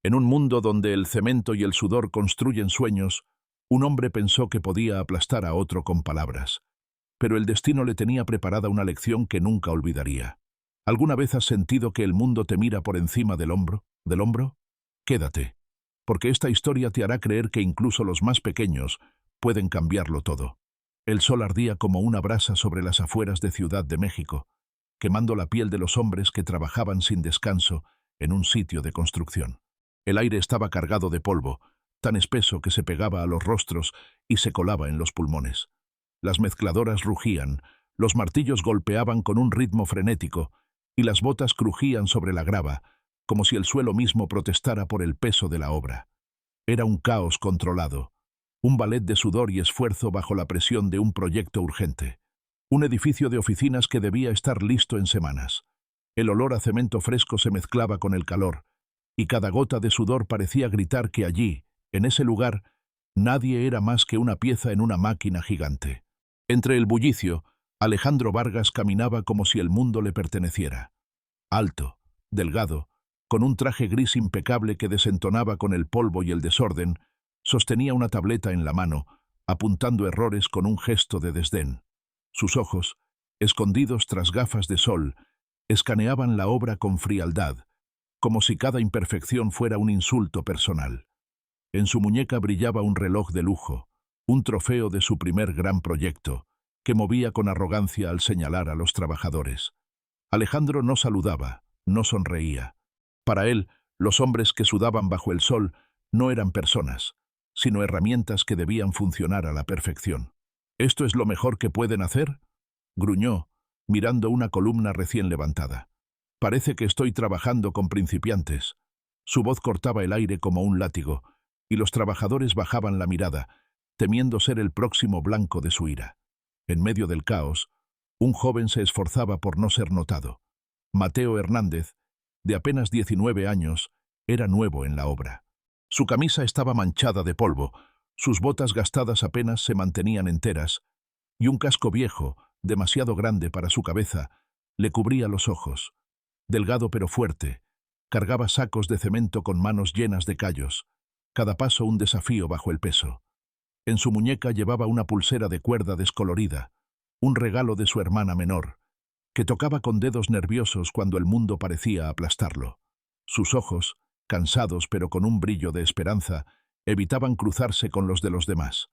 En un mundo donde el cemento y el sudor construyen sueños, un hombre pensó que podía aplastar a otro con palabras. Pero el destino le tenía preparada una lección que nunca olvidaría. ¿Alguna vez has sentido que el mundo te mira por encima del hombro? ¿Del hombro? Quédate, porque esta historia te hará creer que incluso los más pequeños pueden cambiarlo todo. El sol ardía como una brasa sobre las afueras de Ciudad de México, quemando la piel de los hombres que trabajaban sin descanso en un sitio de construcción. El aire estaba cargado de polvo, tan espeso que se pegaba a los rostros y se colaba en los pulmones. Las mezcladoras rugían, los martillos golpeaban con un ritmo frenético y las botas crujían sobre la grava, como si el suelo mismo protestara por el peso de la obra. Era un caos controlado, un ballet de sudor y esfuerzo bajo la presión de un proyecto urgente. Un edificio de oficinas que debía estar listo en semanas. El olor a cemento fresco se mezclaba con el calor, y cada gota de sudor parecía gritar que allí, en ese lugar, nadie era más que una pieza en una máquina gigante. Entre el bullicio, Alejandro Vargas caminaba como si el mundo le perteneciera. Alto, delgado, con un traje gris impecable que desentonaba con el polvo y el desorden, sostenía una tableta en la mano, apuntando errores con un gesto de desdén. Sus ojos, escondidos tras gafas de sol, escaneaban la obra con frialdad, como si cada imperfección fuera un insulto personal. En su muñeca brillaba un reloj de lujo, un trofeo de su primer gran proyecto, que movía con arrogancia al señalar a los trabajadores. Alejandro no saludaba, no sonreía. Para él, los hombres que sudaban bajo el sol no eran personas, sino herramientas que debían funcionar a la perfección. ¿Esto es lo mejor que pueden hacer?, gruñó, mirando una columna recién levantada. Parece que estoy trabajando con principiantes. Su voz cortaba el aire como un látigo, y los trabajadores bajaban la mirada, temiendo ser el próximo blanco de su ira. En medio del caos, un joven se esforzaba por no ser notado. Mateo Hernández, de apenas 19 años, era nuevo en la obra. Su camisa estaba manchada de polvo, sus botas gastadas apenas se mantenían enteras, y un casco viejo, demasiado grande para su cabeza, le cubría los ojos. Delgado pero fuerte, cargaba sacos de cemento con manos llenas de callos, cada paso un desafío bajo el peso. En su muñeca llevaba una pulsera de cuerda descolorida, un regalo de su hermana menor, que tocaba con dedos nerviosos cuando el mundo parecía aplastarlo. Sus ojos, cansados pero con un brillo de esperanza, evitaban cruzarse con los de los demás.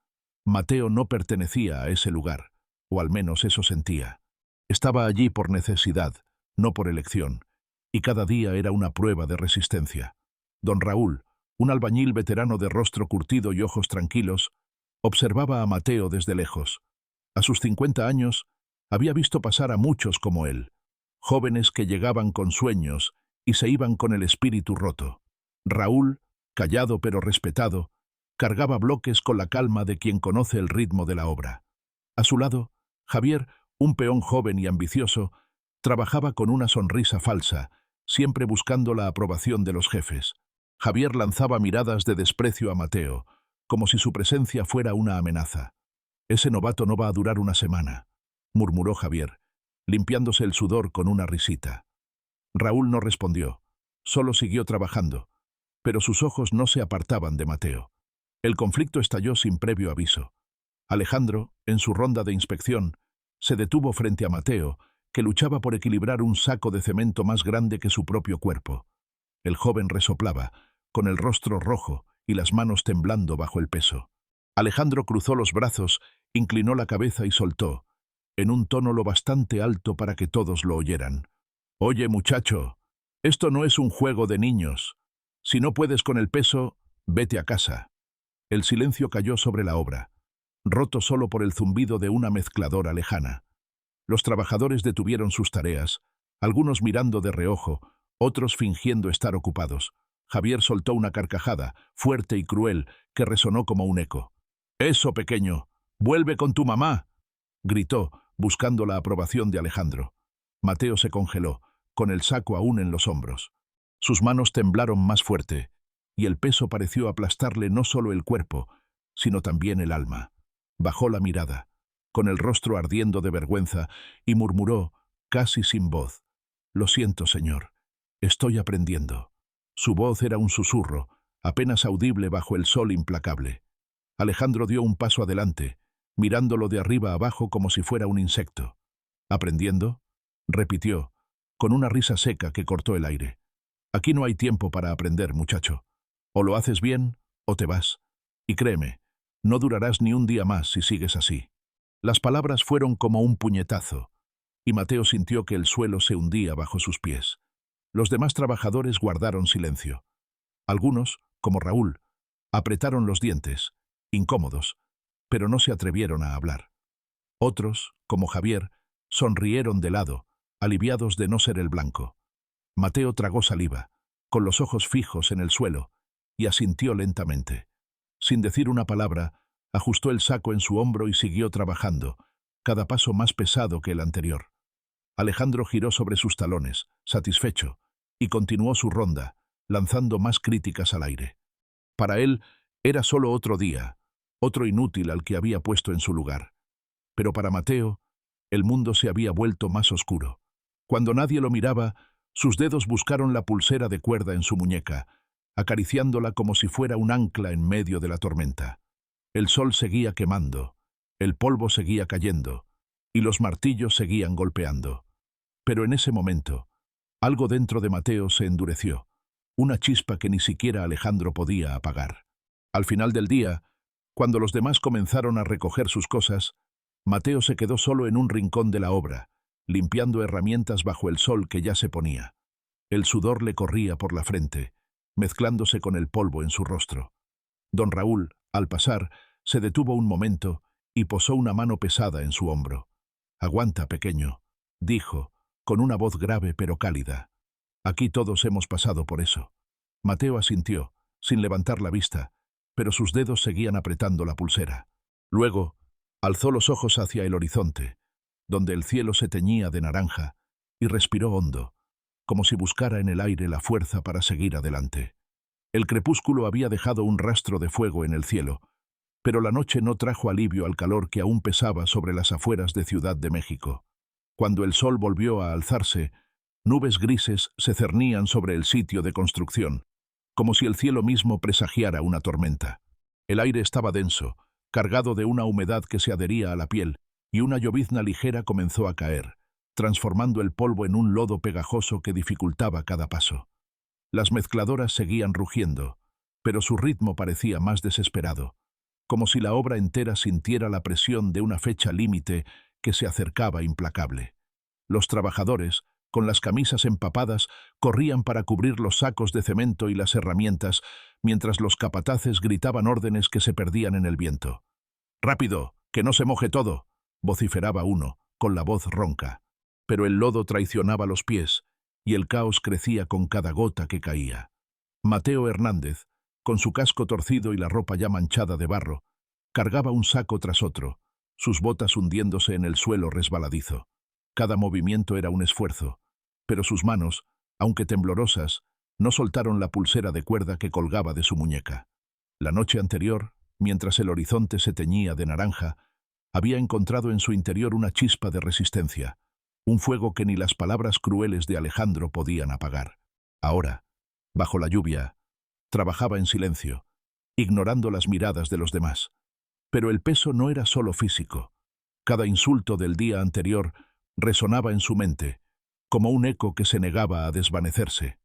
Mateo no pertenecía a ese lugar, o al menos eso sentía. Estaba allí por necesidad, no por elección, y cada día era una prueba de resistencia. Don Raúl, un albañil veterano de rostro curtido y ojos tranquilos, observaba a Mateo desde lejos. A sus 50 años, había visto pasar a muchos como él, jóvenes que llegaban con sueños y se iban con el espíritu roto. Raúl, callado pero respetado, cargaba bloques con la calma de quien conoce el ritmo de la obra. A su lado, Javier, un peón joven y ambicioso, trabajaba con una sonrisa falsa, siempre buscando la aprobación de los jefes. Javier lanzaba miradas de desprecio a Mateo, como si su presencia fuera una amenaza. «Ese novato no va a durar una semana», murmuró Javier, limpiándose el sudor con una risita. Raúl no respondió, solo siguió trabajando, pero sus ojos no se apartaban de Mateo. El conflicto estalló sin previo aviso. Alejandro, en su ronda de inspección, se detuvo frente a Mateo, que luchaba por equilibrar un saco de cemento más grande que su propio cuerpo. El joven resoplaba, con el rostro rojo y las manos temblando bajo el peso. Alejandro cruzó los brazos, inclinó la cabeza y soltó, en un tono lo bastante alto para que todos lo oyeran. «Oye, muchacho, esto no es un juego de niños. Si no puedes con el peso, vete a casa». El silencio cayó sobre la obra, roto solo por el zumbido de una mezcladora lejana. Los trabajadores detuvieron sus tareas, algunos mirando de reojo, otros fingiendo estar ocupados. Javier soltó una carcajada, fuerte y cruel, que resonó como un eco. «Eso, pequeño, vuelve con tu mamá», gritó, buscando la aprobación de Alejandro. Mateo se congeló, con el saco aún en los hombros. Sus manos temblaron más fuerte, y el peso pareció aplastarle no solo el cuerpo, sino también el alma. Bajó la mirada, con el rostro ardiendo de vergüenza, y murmuró, casi sin voz: «Lo siento, señor. Estoy aprendiendo». Su voz era un susurro, apenas audible bajo el sol implacable. Alejandro dio un paso adelante, mirándolo de arriba abajo como si fuera un insecto. ¿Aprendiendo? Repitió, con una risa seca que cortó el aire. Aquí no hay tiempo para aprender, muchacho. O lo haces bien, o te vas. Y créeme, no durarás ni un día más si sigues así. Las palabras fueron como un puñetazo, y Mateo sintió que el suelo se hundía bajo sus pies. Los demás trabajadores guardaron silencio. Algunos, como Raúl, apretaron los dientes, incómodos, pero no se atrevieron a hablar. Otros, como Javier, sonrieron de lado, aliviados de no ser el blanco. Mateo tragó saliva, con los ojos fijos en el suelo, y asintió lentamente. Sin decir una palabra, ajustó el saco en su hombro y siguió trabajando, cada paso más pesado que el anterior. Alejandro giró sobre sus talones, satisfecho, y continuó su ronda, lanzando más críticas al aire. Para él, era solo otro día, otro inútil al que había puesto en su lugar. Pero para Mateo, el mundo se había vuelto más oscuro. Cuando nadie lo miraba, sus dedos buscaron la pulsera de cuerda en su muñeca, acariciándola como si fuera un ancla en medio de la tormenta. El sol seguía quemando, el polvo seguía cayendo, y los martillos seguían golpeando. Pero en ese momento, algo dentro de Mateo se endureció, una chispa que ni siquiera Alejandro podía apagar. Al final del día, cuando los demás comenzaron a recoger sus cosas, Mateo se quedó solo en un rincón de la obra, limpiando herramientas bajo el sol que ya se ponía. El sudor le corría por la frente, mezclándose con el polvo en su rostro. Don Raúl, al pasar, se detuvo un momento y posó una mano pesada en su hombro. «Aguanta, pequeño», dijo, con una voz grave pero cálida. «Aquí todos hemos pasado por eso». Mateo asintió, sin levantar la vista, pero sus dedos seguían apretando la pulsera. Luego, alzó los ojos hacia el horizonte, donde el cielo se teñía de naranja, y respiró hondo, como si buscara en el aire la fuerza para seguir adelante. El crepúsculo había dejado un rastro de fuego en el cielo, pero la noche no trajo alivio al calor que aún pesaba sobre las afueras de Ciudad de México. Cuando el sol volvió a alzarse, nubes grises se cernían sobre el sitio de construcción, como si el cielo mismo presagiara una tormenta. El aire estaba denso, cargado de una humedad que se adhería a la piel, y una llovizna ligera comenzó a caer, transformando el polvo en un lodo pegajoso que dificultaba cada paso. Las mezcladoras seguían rugiendo, pero su ritmo parecía más desesperado, como si la obra entera sintiera la presión de una fecha límite que se acercaba implacable. Los trabajadores, con las camisas empapadas, corrían para cubrir los sacos de cemento y las herramientas, mientras los capataces gritaban órdenes que se perdían en el viento. «¡Rápido, que no se moje todo!», vociferaba uno, con la voz ronca. Pero el lodo traicionaba los pies, y el caos crecía con cada gota que caía. Mateo Hernández, con su casco torcido y la ropa ya manchada de barro, cargaba un saco tras otro, sus botas hundiéndose en el suelo resbaladizo. Cada movimiento era un esfuerzo, pero sus manos, aunque temblorosas, no soltaron la pulsera de cuerda que colgaba de su muñeca. La noche anterior, mientras el horizonte se teñía de naranja, había encontrado en su interior una chispa de resistencia, un fuego que ni las palabras crueles de Alejandro podían apagar. Ahora, bajo la lluvia, trabajaba en silencio, ignorando las miradas de los demás. Pero el peso no era solo físico. Cada insulto del día anterior resonaba en su mente, como un eco que se negaba a desvanecerse.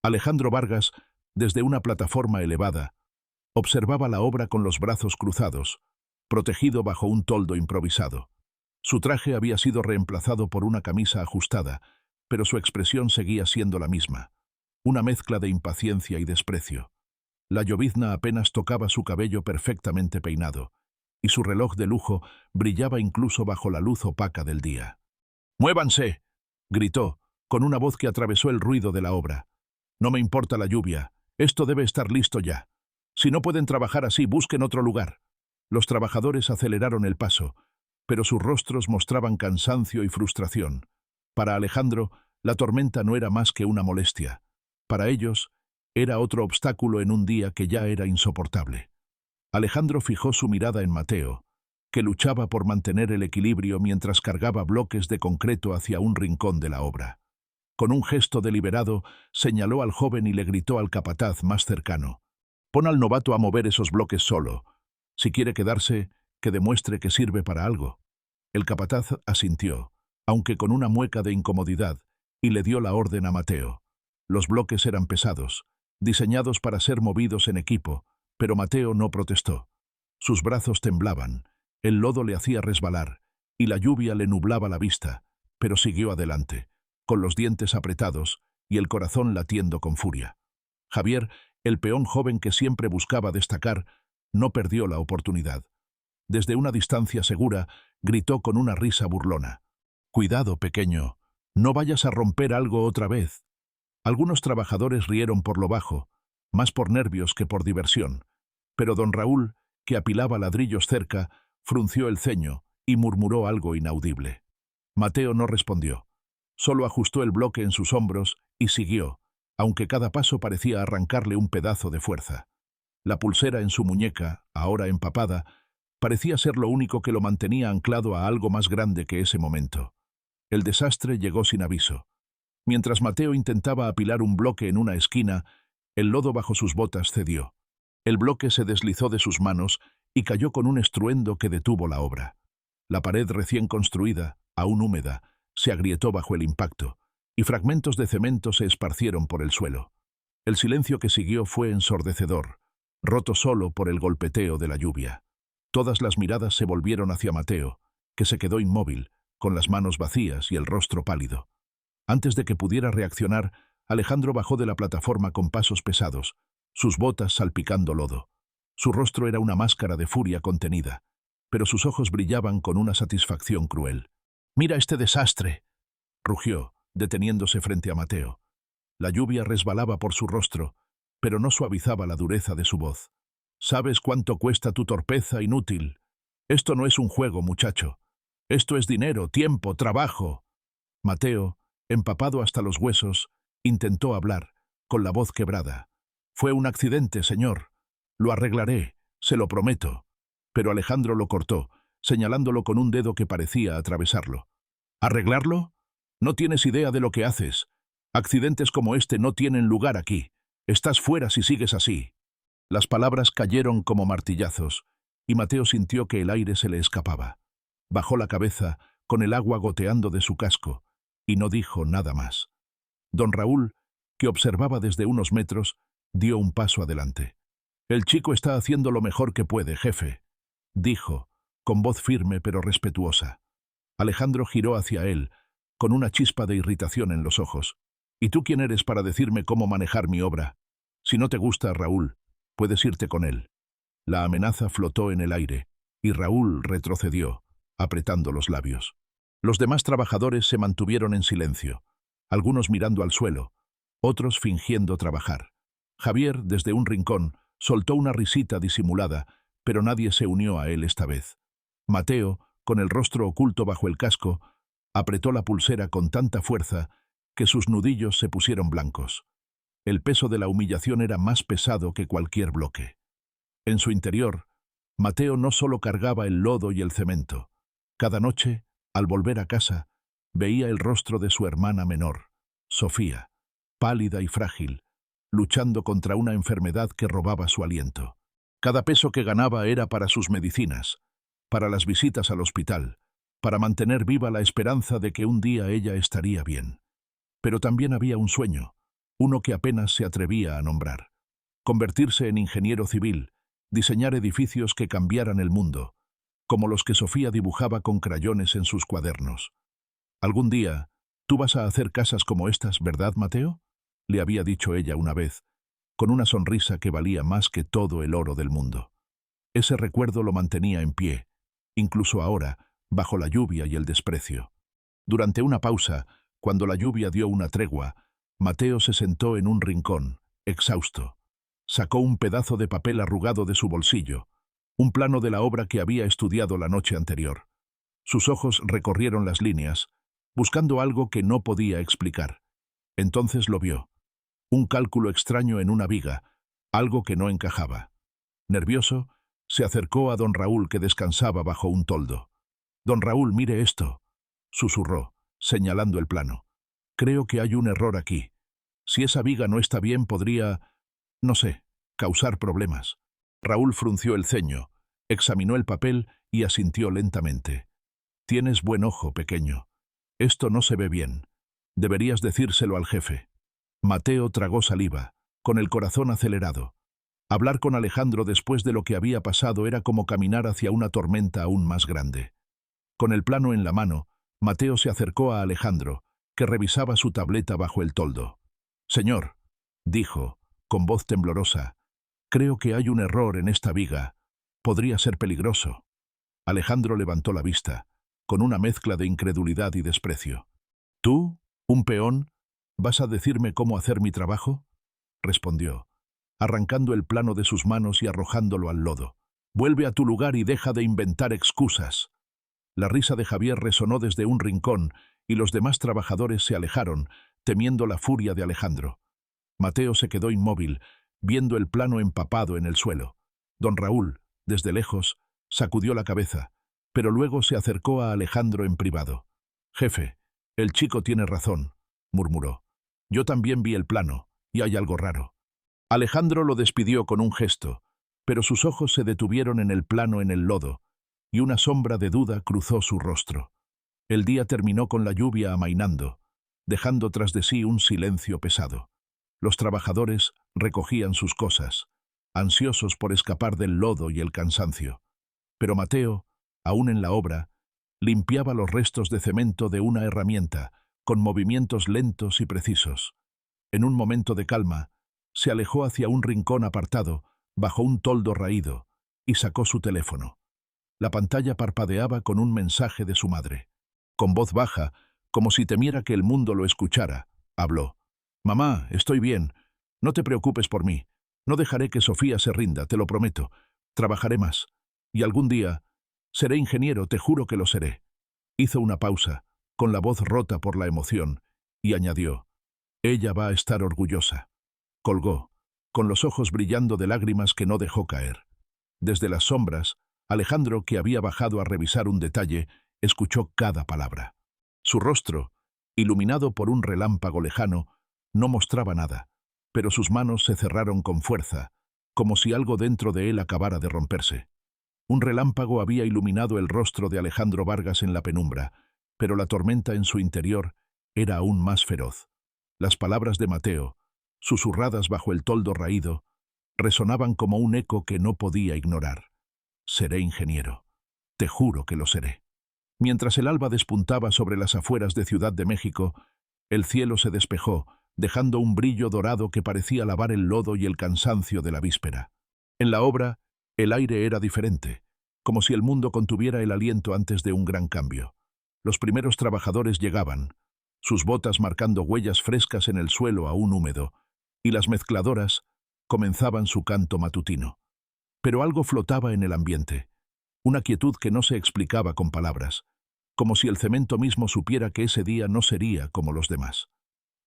Alejandro Vargas, desde una plataforma elevada, observaba la obra con los brazos cruzados, protegido bajo un toldo improvisado. Su traje había sido reemplazado por una camisa ajustada, pero su expresión seguía siendo la misma, una mezcla de impaciencia y desprecio. La llovizna apenas tocaba su cabello perfectamente peinado, y su reloj de lujo brillaba incluso bajo la luz opaca del día. «¡Muévanse!», gritó, con una voz que atravesó el ruido de la obra. «No me importa la lluvia, esto debe estar listo ya. Si no pueden trabajar así, busquen otro lugar». Los trabajadores aceleraron el paso, pero sus rostros mostraban cansancio y frustración. Para Alejandro, la tormenta no era más que una molestia. Para ellos, era otro obstáculo en un día que ya era insoportable. Alejandro fijó su mirada en Mateo, que luchaba por mantener el equilibrio mientras cargaba bloques de concreto hacia un rincón de la obra. Con un gesto deliberado, señaló al joven y le gritó al capataz más cercano: «Pon al novato a mover esos bloques solo. Si quiere quedarse, que demuestre que sirve para algo». El capataz asintió, aunque con una mueca de incomodidad, y le dio la orden a Mateo. Los bloques eran pesados, diseñados para ser movidos en equipo, pero Mateo no protestó. Sus brazos temblaban, el lodo le hacía resbalar, y la lluvia le nublaba la vista, pero siguió adelante, con los dientes apretados y el corazón latiendo con furia. Javier, el peón joven que siempre buscaba destacar, no perdió la oportunidad. Desde una distancia segura, gritó con una risa burlona: «Cuidado, pequeño, no vayas a romper algo otra vez». Algunos trabajadores rieron por lo bajo, más por nervios que por diversión, pero don Raúl, que apilaba ladrillos cerca, frunció el ceño y murmuró algo inaudible. Mateo no respondió. Solo ajustó el bloque en sus hombros y siguió, aunque cada paso parecía arrancarle un pedazo de fuerza. La pulsera en su muñeca, ahora empapada, parecía ser lo único que lo mantenía anclado a algo más grande que ese momento. El desastre llegó sin aviso. Mientras Mateo intentaba apilar un bloque en una esquina, el lodo bajo sus botas cedió. El bloque se deslizó de sus manos y cayó con un estruendo que detuvo la obra. La pared recién construida, aún húmeda, se agrietó bajo el impacto, y fragmentos de cemento se esparcieron por el suelo. El silencio que siguió fue ensordecedor, roto solo por el golpeteo de la lluvia. Todas las miradas se volvieron hacia Mateo, que se quedó inmóvil, con las manos vacías y el rostro pálido. Antes de que pudiera reaccionar, Alejandro bajó de la plataforma con pasos pesados, sus botas salpicando lodo. Su rostro era una máscara de furia contenida, pero sus ojos brillaban con una satisfacción cruel. «¡Mira este desastre!», rugió, deteniéndose frente a Mateo. La lluvia resbalaba por su rostro, pero no suavizaba la dureza de su voz. «¿Sabes cuánto cuesta tu torpeza, inútil? Esto no es un juego, muchacho. Esto es dinero, tiempo, trabajo». Mateo, empapado hasta los huesos, intentó hablar, con la voz quebrada. «Fue un accidente, señor. Lo arreglaré, se lo prometo». Pero Alejandro lo cortó, señalándolo con un dedo que parecía atravesarlo. «¿Arreglarlo? No tienes idea de lo que haces. Accidentes como este no tienen lugar aquí. Estás fuera si sigues así». Las palabras cayeron como martillazos, y Mateo sintió que el aire se le escapaba. Bajó la cabeza, con el agua goteando de su casco, y no dijo nada más. Don Raúl, que observaba desde unos metros, dio un paso adelante. «El chico está haciendo lo mejor que puede, jefe», dijo, con voz firme pero respetuosa. Alejandro giró hacia él, con una chispa de irritación en los ojos. «¿Y tú quién eres para decirme cómo manejar mi obra? Si no te gusta, Raúl, puedes irte con él». La amenaza flotó en el aire, y Raúl retrocedió, apretando los labios. Los demás trabajadores se mantuvieron en silencio, algunos mirando al suelo, otros fingiendo trabajar. Javier, desde un rincón, soltó una risita disimulada, pero nadie se unió a él esta vez. Mateo, con el rostro oculto bajo el casco, apretó la pulsera con tanta fuerza que sus nudillos se pusieron blancos. El peso de la humillación era más pesado que cualquier bloque. En su interior, Mateo no solo cargaba el lodo y el cemento. Cada noche, al volver a casa, veía el rostro de su hermana menor, Sofía, pálida y frágil, luchando contra una enfermedad que robaba su aliento. Cada peso que ganaba era para sus medicinas, para las visitas al hospital, para mantener viva la esperanza de que un día ella estaría bien. Pero también había un sueño, uno que apenas se atrevía a nombrar: convertirse en ingeniero civil, diseñar edificios que cambiaran el mundo, como los que Sofía dibujaba con crayones en sus cuadernos. «Algún día, tú vas a hacer casas como estas, ¿verdad, Mateo?», le había dicho ella una vez, con una sonrisa que valía más que todo el oro del mundo. Ese recuerdo lo mantenía en pie, incluso ahora, bajo la lluvia y el desprecio. Durante una pausa, cuando la lluvia dio una tregua, Mateo se sentó en un rincón, exhausto. Sacó un pedazo de papel arrugado de su bolsillo, un plano de la obra que había estudiado la noche anterior. Sus ojos recorrieron las líneas, buscando algo que no podía explicar. Entonces lo vio. Un cálculo extraño en una viga, algo que no encajaba. Nervioso, se acercó a don Raúl, que descansaba bajo un toldo. «Don Raúl, mire esto», susurró, señalando el plano. Creo que hay un error aquí. Si esa viga no está bien, podría, no sé, causar problemas. Raúl frunció el ceño, examinó el papel y asintió lentamente. Tienes buen ojo, pequeño. Esto no se ve bien. Deberías decírselo al jefe. Mateo tragó saliva, con el corazón acelerado. Hablar con Alejandro después de lo que había pasado era como caminar hacia una tormenta aún más grande. Con el plano en la mano, Mateo se acercó a Alejandro, que revisaba su tableta bajo el toldo. «Señor», dijo, con voz temblorosa, «creo que hay un error en esta viga. Podría ser peligroso». Alejandro levantó la vista, con una mezcla de incredulidad y desprecio. «¿Tú, un peón, vas a decirme cómo hacer mi trabajo?», respondió, arrancando el plano de sus manos y arrojándolo al lodo. «Vuelve a tu lugar y deja de inventar excusas». La risa de Javier resonó desde un rincón y los demás trabajadores se alejaron, temiendo la furia de Alejandro. Mateo se quedó inmóvil, viendo el plano empapado en el suelo. Don Raúl, desde lejos, sacudió la cabeza, pero luego se acercó a Alejandro en privado. «Jefe, el chico tiene razón», murmuró. «Yo también vi el plano, y hay algo raro». Alejandro lo despidió con un gesto, pero sus ojos se detuvieron en el plano en el lodo, y una sombra de duda cruzó su rostro. El día terminó con la lluvia amainando, dejando tras de sí un silencio pesado. Los trabajadores recogían sus cosas, ansiosos por escapar del lodo y el cansancio. Pero Mateo, aún en la obra, limpiaba los restos de cemento de una herramienta, con movimientos lentos y precisos. En un momento de calma, se alejó hacia un rincón apartado, bajo un toldo raído, y sacó su teléfono. La pantalla parpadeaba con un mensaje de su madre. Con voz baja, como si temiera que el mundo lo escuchara, habló. «Mamá, estoy bien. No te preocupes por mí. No dejaré que Sofía se rinda, te lo prometo. Trabajaré más. Y algún día seré ingeniero, te juro que lo seré». Hizo una pausa, con la voz rota por la emoción, y añadió. «Ella va a estar orgullosa». Colgó, con los ojos brillando de lágrimas que no dejó caer. Desde las sombras, Alejandro, que había bajado a revisar un detalle, escuchó cada palabra. Su rostro, iluminado por un relámpago lejano, no mostraba nada, pero sus manos se cerraron con fuerza, como si algo dentro de él acabara de romperse. Un relámpago había iluminado el rostro de Alejandro Vargas en la penumbra, pero la tormenta en su interior era aún más feroz. Las palabras de Mateo, susurradas bajo el toldo raído, resonaban como un eco que no podía ignorar. «Seré ingeniero. Te juro que lo seré». Mientras el alba despuntaba sobre las afueras de Ciudad de México, el cielo se despejó, dejando un brillo dorado que parecía lavar el lodo y el cansancio de la víspera. En la obra, el aire era diferente, como si el mundo contuviera el aliento antes de un gran cambio. Los primeros trabajadores llegaban, sus botas marcando huellas frescas en el suelo aún húmedo, y las mezcladoras comenzaban su canto matutino. Pero algo flotaba en el ambiente, una quietud que no se explicaba con palabras, como si el cemento mismo supiera que ese día no sería como los demás.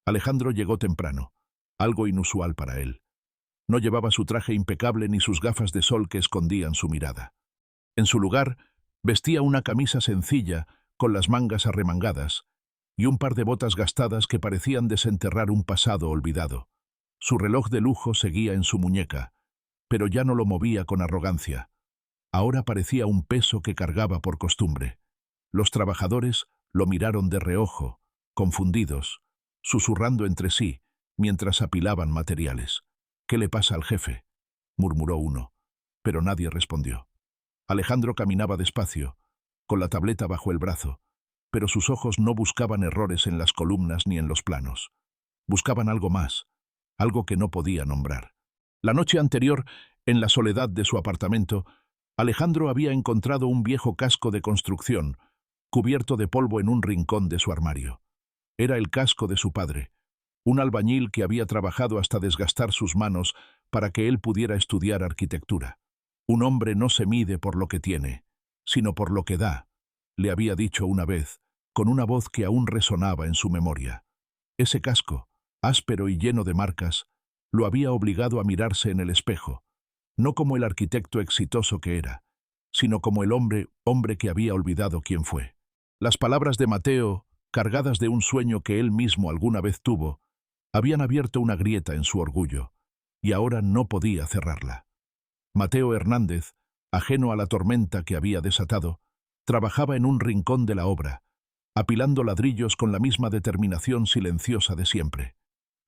Alejandro llegó temprano, algo inusual para él. No llevaba su traje impecable ni sus gafas de sol que escondían su mirada. En su lugar, vestía una camisa sencilla, con las mangas arremangadas, y un par de botas gastadas que parecían desenterrar un pasado olvidado. Su reloj de lujo seguía en su muñeca, pero ya no lo movía con arrogancia. Ahora parecía un peso que cargaba por costumbre. Los trabajadores lo miraron de reojo, confundidos, susurrando entre sí, mientras apilaban materiales. «¿Qué le pasa al jefe?», murmuró uno, pero nadie respondió. Alejandro caminaba despacio, con la tableta bajo el brazo, pero sus ojos no buscaban errores en las columnas ni en los planos. Buscaban algo más, algo que no podía nombrar. La noche anterior, en la soledad de su apartamento, Alejandro había encontrado un viejo casco de construcción, cubierto de polvo en un rincón de su armario. Era el casco de su padre, un albañil que había trabajado hasta desgastar sus manos para que él pudiera estudiar arquitectura. «Un hombre no se mide por lo que tiene, sino por lo que da», le había dicho una vez, con una voz que aún resonaba en su memoria. Ese casco, áspero y lleno de marcas, lo había obligado a mirarse en el espejo, no como el arquitecto exitoso que era, sino como el hombre que había olvidado quién fue. Las palabras de Mateo cargadas de un sueño que él mismo alguna vez tuvo, habían abierto una grieta en su orgullo, y ahora no podía cerrarla. Mateo Hernández, ajeno a la tormenta que había desatado, trabajaba en un rincón de la obra, apilando ladrillos con la misma determinación silenciosa de siempre.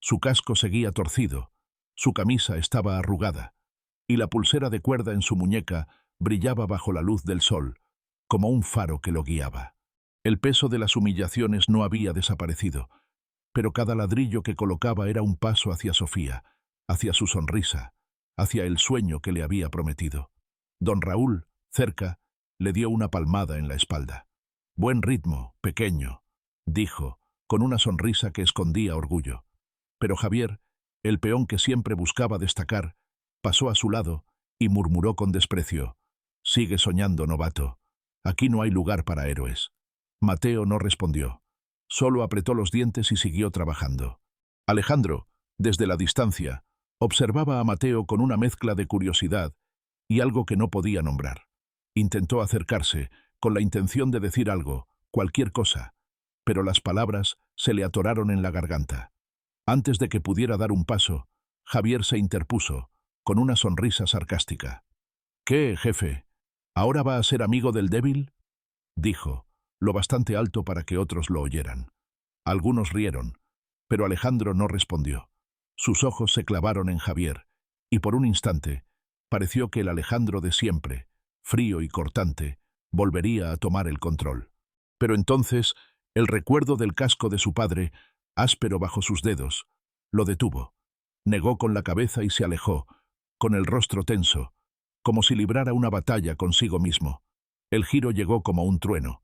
Su casco seguía torcido, su camisa estaba arrugada, y la pulsera de cuerda en su muñeca brillaba bajo la luz del sol, como un faro que lo guiaba. El peso de las humillaciones no había desaparecido, pero cada ladrillo que colocaba era un paso hacia Sofía, hacia su sonrisa, hacia el sueño que le había prometido. Don Raúl, cerca, le dio una palmada en la espalda. «Buen ritmo, pequeño», dijo, con una sonrisa que escondía orgullo. Pero Javier, el peón que siempre buscaba destacar, pasó a su lado y murmuró con desprecio: «Sigue soñando, novato. Aquí no hay lugar para héroes». Mateo no respondió. Solo apretó los dientes y siguió trabajando. Alejandro, desde la distancia, observaba a Mateo con una mezcla de curiosidad y algo que no podía nombrar. Intentó acercarse, con la intención de decir algo, cualquier cosa, pero las palabras se le atoraron en la garganta. Antes de que pudiera dar un paso, Javier se interpuso, con una sonrisa sarcástica. «¿Qué, jefe? ¿Ahora va a ser amigo del débil?», dijo, lo bastante alto para que otros lo oyeran. Algunos rieron, pero Alejandro no respondió. Sus ojos se clavaron en Javier, y por un instante pareció que el Alejandro de siempre, frío y cortante, volvería a tomar el control. Pero entonces el recuerdo del casco de su padre, áspero bajo sus dedos, lo detuvo. Negó con la cabeza y se alejó, con el rostro tenso, como si librara una batalla consigo mismo. El giro llegó como un trueno.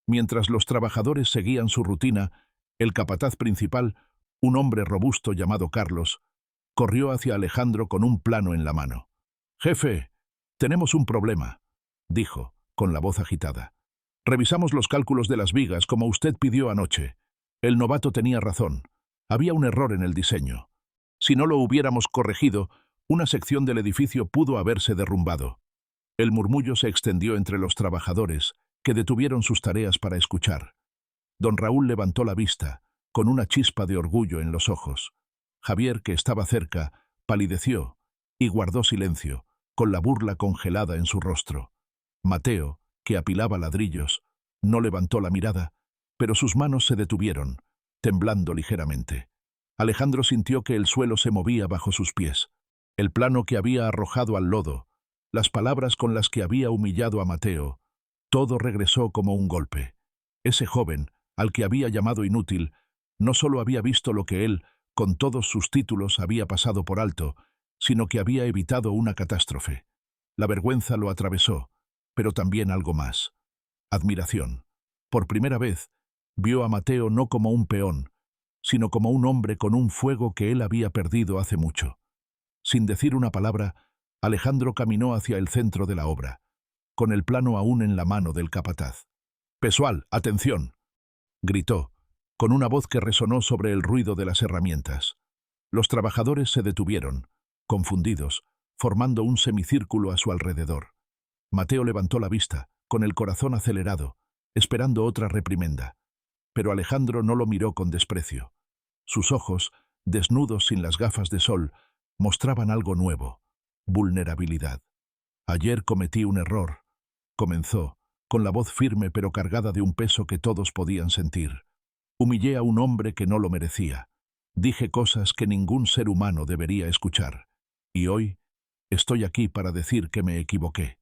Mientras los trabajadores seguían su rutina, el capataz principal, un hombre robusto llamado Carlos, corrió hacia Alejandro con un plano en la mano. «Jefe, tenemos un problema», dijo, con la voz agitada. «Revisamos los cálculos de las vigas como usted pidió anoche. El novato tenía razón. Había un error en el diseño. Si no lo hubiéramos corregido, una sección del edificio pudo haberse derrumbado». El murmullo se extendió entre los trabajadores, que detuvieron sus tareas para escuchar. Don Raúl levantó la vista, con una chispa de orgullo en los ojos. Javier, que estaba cerca, palideció y guardó silencio, con la burla congelada en su rostro. Mateo, que apilaba ladrillos, no levantó la mirada, pero sus manos se detuvieron, temblando ligeramente. Alejandro sintió que el suelo se movía bajo sus pies. El plano que había arrojado al lodo, las palabras con las que había humillado a Mateo, todo regresó como un golpe. Ese joven, al que había llamado inútil, no solo había visto lo que él, con todos sus títulos, había pasado por alto, sino que había evitado una catástrofe. La vergüenza lo atravesó, pero también algo más. Admiración. Por primera vez, vio a Mateo no como un peón, sino como un hombre con un fuego que él había perdido hace mucho. Sin decir una palabra, Alejandro caminó hacia el centro de la obra, con el plano aún en la mano del capataz. «Pesual, atención», gritó, con una voz que resonó sobre el ruido de las herramientas. Los trabajadores se detuvieron, confundidos, formando un semicírculo a su alrededor. Mateo levantó la vista, con el corazón acelerado, esperando otra reprimenda. Pero Alejandro no lo miró con desprecio. Sus ojos, desnudos sin las gafas de sol, mostraban algo nuevo: vulnerabilidad. «Ayer cometí un error», comenzó, con la voz firme pero cargada de un peso que todos podían sentir. «Humillé a un hombre que no lo merecía. Dije cosas que ningún ser humano debería escuchar. Y hoy estoy aquí para decir que me equivoqué».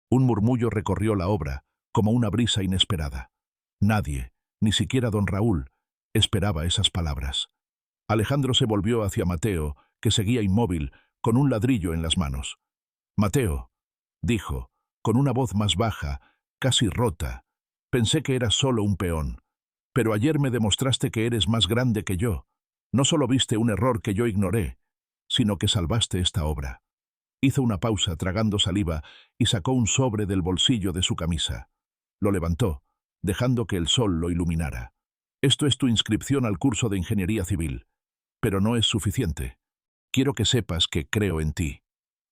Un murmullo recorrió la obra, como una brisa inesperada. Nadie, ni siquiera don Raúl, esperaba esas palabras. Alejandro se volvió hacia Mateo, que seguía inmóvil, con un ladrillo en las manos. «Mateo», dijo, con una voz más baja, casi rota, «pensé que eras solo un peón, pero ayer me demostraste que eres más grande que yo. No solo viste un error que yo ignoré, sino que salvaste esta obra». Hizo una pausa, tragando saliva, y sacó un sobre del bolsillo de su camisa. Lo levantó, dejando que el sol lo iluminara. «Esto es tu inscripción al curso de Ingeniería Civil, pero no es suficiente. Quiero que sepas que creo en ti».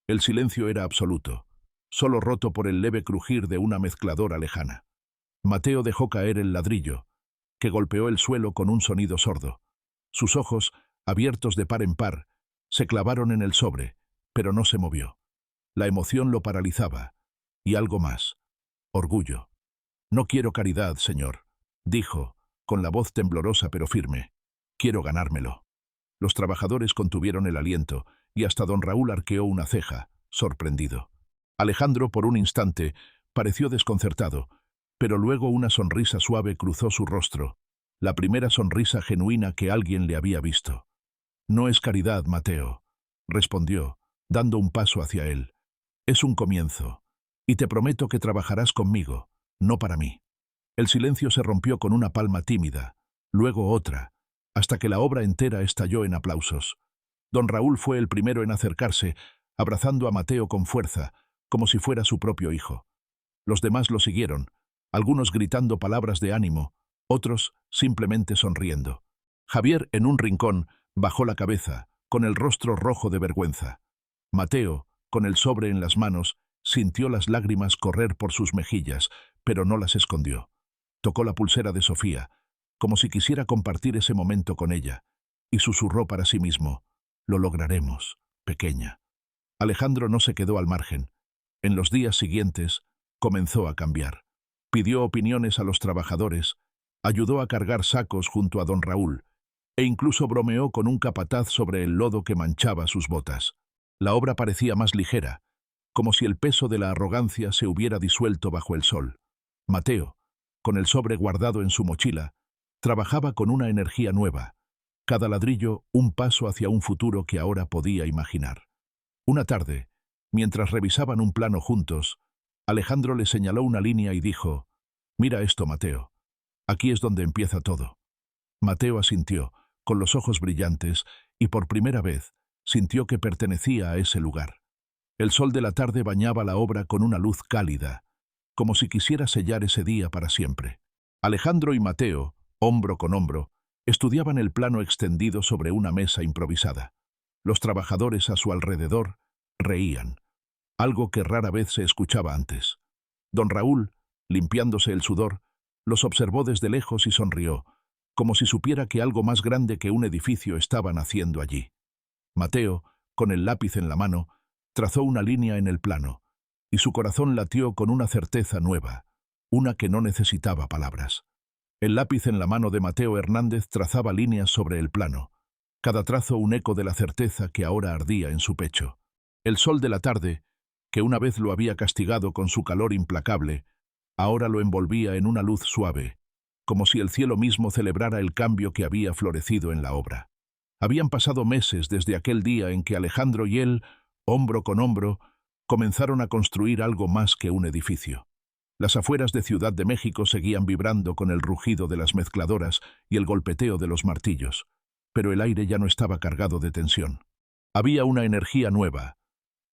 El silencio era absoluto, solo roto por el leve crujir de una mezcladora lejana. Mateo dejó caer el ladrillo, que golpeó el suelo con un sonido sordo. Sus ojos, abiertos de par en par, se clavaron en el sobre, pero no se movió. La emoción lo paralizaba. Y algo más. Orgullo. «No quiero caridad, señor», dijo, con la voz temblorosa pero firme. «Quiero ganármelo». Los trabajadores contuvieron el aliento, y hasta don Raúl arqueó una ceja, sorprendido. Alejandro, por un instante, pareció desconcertado, pero luego una sonrisa suave cruzó su rostro, la primera sonrisa genuina que alguien le había visto. «No es caridad, Mateo», respondió, dando un paso hacia él. «Es un comienzo, y te prometo que trabajarás conmigo, no para mí». El silencio se rompió con una palma tímida, luego otra, hasta que la obra entera estalló en aplausos. Don Raúl fue el primero en acercarse, abrazando a Mateo con fuerza, como si fuera su propio hijo. Los demás lo siguieron, algunos gritando palabras de ánimo, otros simplemente sonriendo. Javier, en un rincón, bajó la cabeza, con el rostro rojo de vergüenza. Mateo, con el sobre en las manos, sintió las lágrimas correr por sus mejillas, pero no las escondió. Tocó la pulsera de Sofía, como si quisiera compartir ese momento con ella, y susurró para sí mismo: «Lo lograremos, pequeña». Alejandro no se quedó al margen. En los días siguientes, comenzó a cambiar. Pidió opiniones a los trabajadores, ayudó a cargar sacos junto a don Raúl, e incluso bromeó con un capataz sobre el lodo que manchaba sus botas. La obra parecía más ligera, como si el peso de la arrogancia se hubiera disuelto bajo el sol. Mateo, con el sobre guardado en su mochila, trabajaba con una energía nueva, cada ladrillo un paso hacia un futuro que ahora podía imaginar. Una tarde, mientras revisaban un plano juntos, Alejandro le señaló una línea y dijo: «Mira esto, Mateo. Aquí es donde empieza todo». Mateo asintió, con los ojos brillantes, y por primera vez sintió que pertenecía a ese lugar. El sol de la tarde bañaba la obra con una luz cálida, como si quisiera sellar ese día para siempre. Alejandro y Mateo, hombro con hombro, estudiaban el plano extendido sobre una mesa improvisada. Los trabajadores a su alrededor reían, algo que rara vez se escuchaba antes. Don Raúl, limpiándose el sudor, los observó desde lejos y sonrió, como si supiera que algo más grande que un edificio estaban haciendo allí. Mateo, con el lápiz en la mano, trazó una línea en el plano, y su corazón latió con una certeza nueva, una que no necesitaba palabras. El lápiz en la mano de Mateo Hernández trazaba líneas sobre el plano, cada trazo un eco de la certeza que ahora ardía en su pecho. El sol de la tarde, que una vez lo había castigado con su calor implacable, ahora lo envolvía en una luz suave, como si el cielo mismo celebrara el cambio que había florecido en la obra. Habían pasado meses desde aquel día en que Alejandro y él, hombro con hombro, comenzaron a construir algo más que un edificio. Las afueras de Ciudad de México seguían vibrando con el rugido de las mezcladoras y el golpeteo de los martillos, pero el aire ya no estaba cargado de tensión. Había una energía nueva,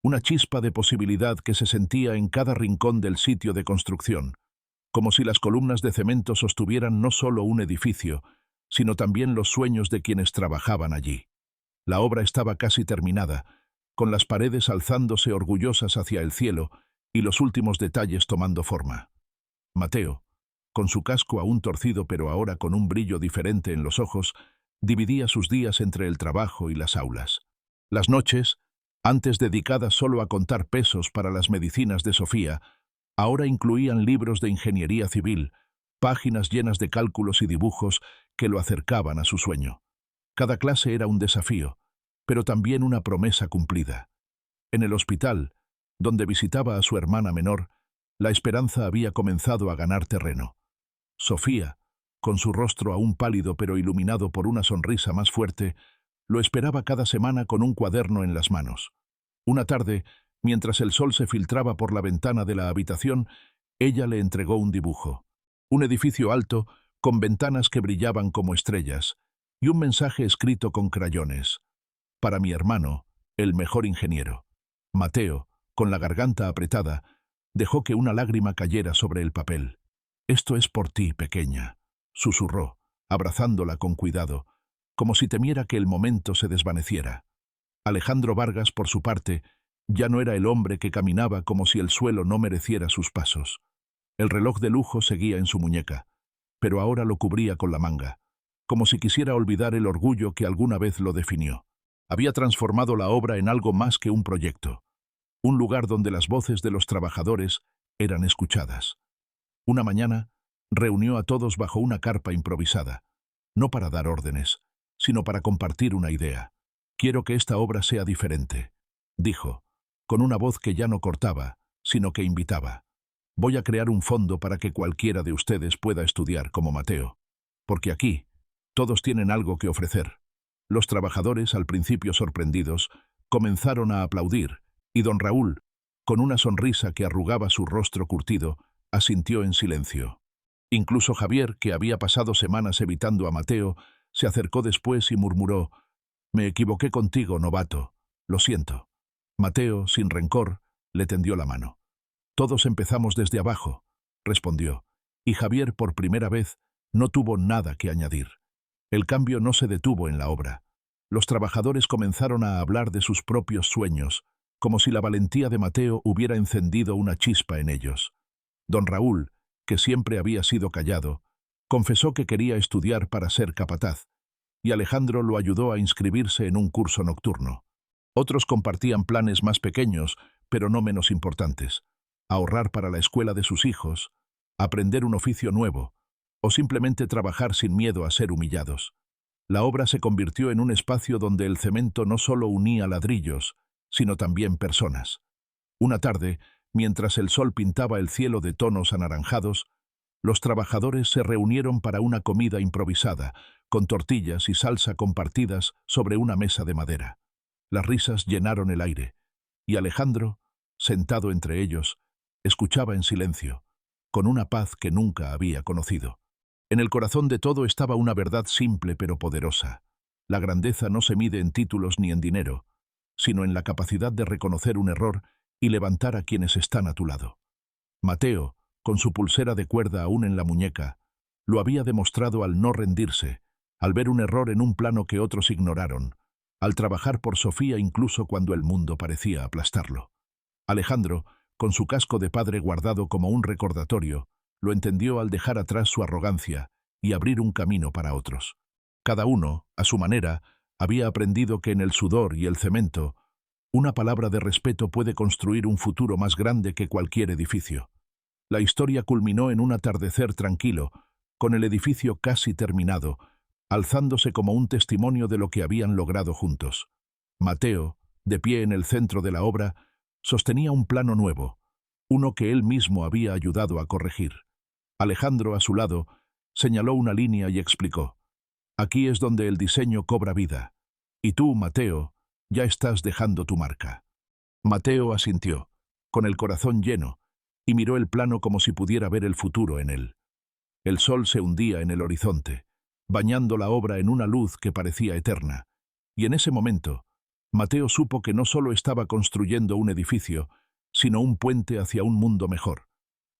una chispa de posibilidad que se sentía en cada rincón del sitio de construcción, como si las columnas de cemento sostuvieran no solo un edificio, sino también los sueños de quienes trabajaban allí. La obra estaba casi terminada, con las paredes alzándose orgullosas hacia el cielo y los últimos detalles tomando forma. Mateo, con su casco aún torcido pero ahora con un brillo diferente en los ojos, dividía sus días entre el trabajo y las aulas. Las noches, antes dedicadas solo a contar pesos para las medicinas de Sofía, ahora incluían libros de ingeniería civil, páginas llenas de cálculos y dibujos que lo acercaban a su sueño. Cada clase era un desafío, pero también una promesa cumplida. En el hospital, donde visitaba a su hermana menor, la esperanza había comenzado a ganar terreno. Sofía, con su rostro aún pálido pero iluminado por una sonrisa más fuerte, lo esperaba cada semana con un cuaderno en las manos. Una tarde, mientras el sol se filtraba por la ventana de la habitación, ella le entregó un dibujo. Un edificio alto, con ventanas que brillaban como estrellas, y un mensaje escrito con crayones: «Para mi hermano, el mejor ingeniero». Mateo, con la garganta apretada, dejó que una lágrima cayera sobre el papel. «Esto es por ti, pequeña», susurró, abrazándola con cuidado, como si temiera que el momento se desvaneciera. Alejandro Vargas, por su parte, ya no era el hombre que caminaba como si el suelo no mereciera sus pasos. El reloj de lujo seguía en su muñeca, pero ahora lo cubría con la manga, como si quisiera olvidar el orgullo que alguna vez lo definió. Había transformado la obra en algo más que un proyecto, un lugar donde las voces de los trabajadores eran escuchadas. Una mañana, reunió a todos bajo una carpa improvisada, no para dar órdenes, sino para compartir una idea. «Quiero que esta obra sea diferente», dijo, con una voz que ya no cortaba, sino que invitaba. «Voy a crear un fondo para que cualquiera de ustedes pueda estudiar como Mateo. Porque aquí, todos tienen algo que ofrecer». Los trabajadores, al principio sorprendidos, comenzaron a aplaudir, y don Raúl, con una sonrisa que arrugaba su rostro curtido, asintió en silencio. Incluso Javier, que había pasado semanas evitando a Mateo, se acercó después y murmuró: «Me equivoqué contigo, novato. Lo siento». Mateo, sin rencor, le tendió la mano. «Todos empezamos desde abajo», respondió, y Javier, por primera vez, no tuvo nada que añadir. El cambio no se detuvo en la obra. Los trabajadores comenzaron a hablar de sus propios sueños, como si la valentía de Mateo hubiera encendido una chispa en ellos. Don Raúl, que siempre había sido callado, confesó que quería estudiar para ser capataz, y Alejandro lo ayudó a inscribirse en un curso nocturno. Otros compartían planes más pequeños, pero no menos importantes: ahorrar para la escuela de sus hijos, aprender un oficio nuevo, o simplemente trabajar sin miedo a ser humillados. La obra se convirtió en un espacio donde el cemento no solo unía ladrillos, sino también personas. Una tarde, mientras el sol pintaba el cielo de tonos anaranjados, los trabajadores se reunieron para una comida improvisada, con tortillas y salsa compartidas sobre una mesa de madera. Las risas llenaron el aire, y Alejandro, sentado entre ellos, escuchaba en silencio, con una paz que nunca había conocido. En el corazón de todo estaba una verdad simple pero poderosa. La grandeza no se mide en títulos ni en dinero, sino en la capacidad de reconocer un error y levantar a quienes están a tu lado. Mateo, con su pulsera de cuerda aún en la muñeca, lo había demostrado al no rendirse, al ver un error en un plano que otros ignoraron, al trabajar por Sofía incluso cuando el mundo parecía aplastarlo. Alejandro, con su casco de padre guardado como un recordatorio, lo entendió al dejar atrás su arrogancia y abrir un camino para otros. Cada uno, a su manera, había aprendido que en el sudor y el cemento, una palabra de respeto puede construir un futuro más grande que cualquier edificio. La historia culminó en un atardecer tranquilo, con el edificio casi terminado, alzándose como un testimonio de lo que habían logrado juntos. Mateo, de pie en el centro de la obra, sostenía un plano nuevo, uno que él mismo había ayudado a corregir. Alejandro, a su lado, señaló una línea y explicó: «Aquí es donde el diseño cobra vida. Y tú, Mateo, ya estás dejando tu marca». Mateo asintió, con el corazón lleno, y miró el plano como si pudiera ver el futuro en él. El sol se hundía en el horizonte, bañando la obra en una luz que parecía eterna, y en ese momento, Mateo supo que no solo estaba construyendo un edificio, sino un puente hacia un mundo mejor,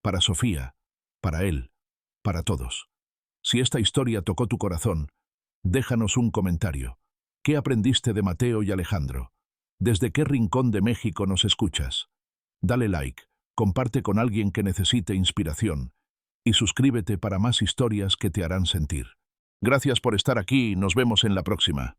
para Sofía, para él, para todos. Si esta historia tocó tu corazón, déjanos un comentario. ¿Qué aprendiste de Mateo y Alejandro? ¿Desde qué rincón de México nos escuchas? Dale like, comparte con alguien que necesite inspiración y suscríbete para más historias que te harán sentir. Gracias por estar aquí y nos vemos en la próxima.